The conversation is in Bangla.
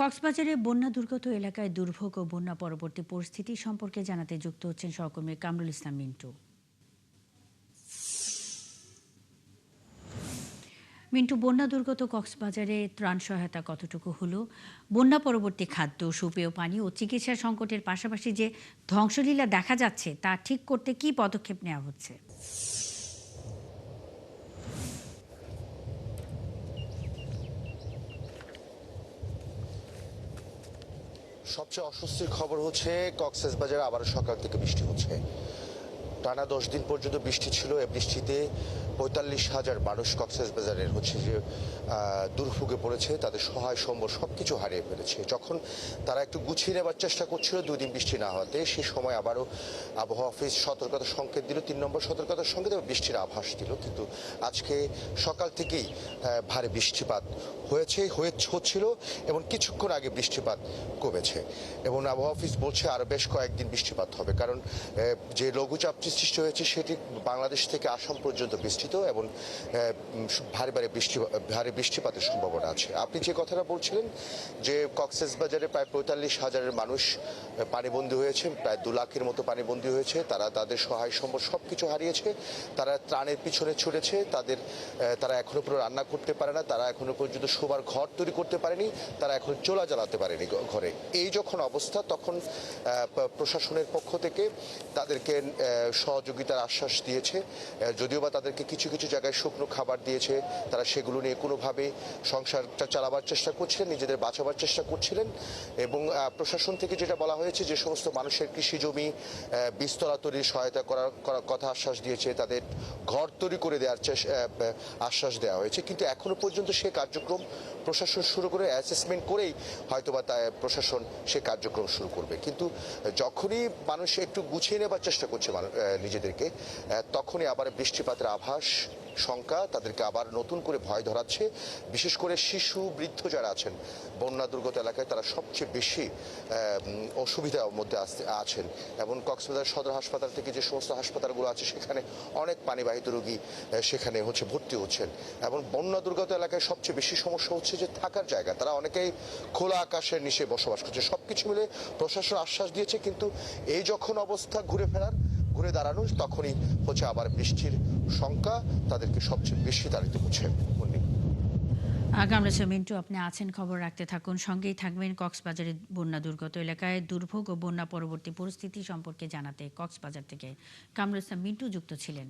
কক্সবাজারে বন্যা দুর্গত এলাকায় দুর্ভোগ ও বন্যা পরবর্তী পরিস্থিতি সম্পর্কে জানাতে যুক্ত হচ্ছেন সহকর্মী কামরুল ইসলাম মিন্টু। মিন্টু, বন্যা দুর্গত কক্সবাজারে ত্রাণ সহায়তা কতটুকু হলো? বন্যা পরবর্তী খাদ্য, সুপেয় পানি ও চিকিৎসা সংকটের পাশাপাশি যে ধ্বংসলীলা দেখা যাচ্ছে তা ঠিক করতে কী পদক্ষেপ নেওয়া হচ্ছে? সবচেয়ে অস্বস্তির খবর হচ্ছে কক্সবাজারে আবারও সকাল থেকে বৃষ্টি হচ্ছে। টানা 10 দিন পর্যন্ত বৃষ্টি ছিল। এই বৃষ্টিতে ৪৫,০০০ মানুষ কক্সবাজারের যে দুর্ভোগে পড়েছে, তাদের সহায় সম্বল সবকিছু হারিয়ে ফেলেছে। যখন তারা একটু গুছিয়ে নেবার চেষ্টা করছিল 2 দিন বৃষ্টি না হওয়াতে, সেই সময় আবারও আবহাওয়া অফিস সতর্কতা সংকেত দিল, 3 নম্বর সতর্কতার সংকেত এবং বৃষ্টির আভাস দিল। কিন্তু আজকে সকাল থেকেই ভারী বৃষ্টিপাত হচ্ছিল এবং কিছুক্ষণ আগে বৃষ্টিপাত কমেছে এবং আবহাওয়া অফিস বলছে আরো বেশ কয়েকদিন বৃষ্টিপাত হবে, কারণ যে লঘুচাপটি সৃষ্টি হয়েছে সেটি বাংলাদেশ থেকে আসাম পর্যন্ত বিস্তৃত এবং ভারী বৃষ্টিপাতের সম্ভাবনা আছে। আপনি যে কথাটা বলছিলেন যে কক্সবাজারে প্রায় ৪৫,০০০ মানুষ পানিবন্দী হয়েছে, প্রায় 2 লাখের মতো পানিবন্দী হয়েছে। তারা তাদের সহায় সম্বল সবকিছু হারিয়েছে। তারা ত্রাণের পিছনে ছুটেছে। তারা এখনো পুরো রান্না করতে পারে না, তারা এখনো পর্যন্ত শোবার ঘর তৈরি করতে পারেনি, তারা এখন চুলা জ্বালাতে পারেনি ঘরে। এই যখন অবস্থা, তখন প্রশাসনের পক্ষ থেকে তাদেরকে সহযোগিতার আশ্বাস দিয়েছে। যদিও বা তাদেরকে কিছু কিছু জায়গায় শুকনো খাবার দিয়েছে, তারা সেগুলো নিয়ে কোনোভাবে সংসারটা চালাবার চেষ্টা করছিলেন, নিজেদের বাঁচাবার চেষ্টা করছিলেন। এবং প্রশাসন থেকে যেটা বলা হয়েছে, যে সমস্ত মানুষের কৃষি জমি বীজতলা তৈরির সহায়তা করার কথা আশ্বাস দিয়েছে, তাদের ঘর তৈরি করে দেওয়ার আশ্বাস দেওয়া হয়েছে। কিন্তু এখনো পর্যন্ত সে কার্যক্রম প্রশাসন শুরু করে অ্যাসেসমেন্ট করেই হয়তোবা প্রশাসন সে কার্যক্রম শুরু করবে। কিন্তু যখনই মানুষ একটু গুছিয়ে নেবার চেষ্টা করছে নিজেদেরকে, তখনই আবার বৃষ্টিপাতের আভাস, শঙ্কা তাদেরকে আবার নতুন করে ভয় ধরাচ্ছে। বিশেষ করে শিশু, বৃদ্ধ যারা আছেন বন্যা দুর্গত এলাকায়, তারা সবচেয়ে বেশি অসুবিধার মধ্যে আছেন। এবং কক্সবাজার সদর হাসপাতাল থেকে যে সমস্ত হাসপাতালগুলো আছে, সেখানে অনেক পানিবাহিত রোগী সেখানে ভর্তি হচ্ছেন। এবং বন্যা দুর্গত এলাকায় সবচেয়ে বেশি সমস্যা হচ্ছে যে থাকার জায়গা। তারা অনেকেই খোলা আকাশের নিচে বসবাস করছে। সবকিছু মিলে প্রশাসন আশ্বাস দিয়েছে, কিন্তু এই যখন অবস্থা ঘুরে দাঁড়ানো, তখনই আবার বৃষ্টির শঙ্কা তাদেরকে সবচেয়ে বেশি তাড়িত করছে। কামরুল ইসলাম মিন্টু, আপনি আছেন, খবর রাখতে থাকুন, সঙ্গেই থাকবেন। কক্সবাজারের বন্যা দুর্গত এলাকায় দুর্ভোগ ও বন্যা পরবর্তী পরিস্থিতি সম্পর্কে জানাতে কক্সবাজার থেকে কামরুল ইসলাম মিন্টু যুক্ত ছিলেন।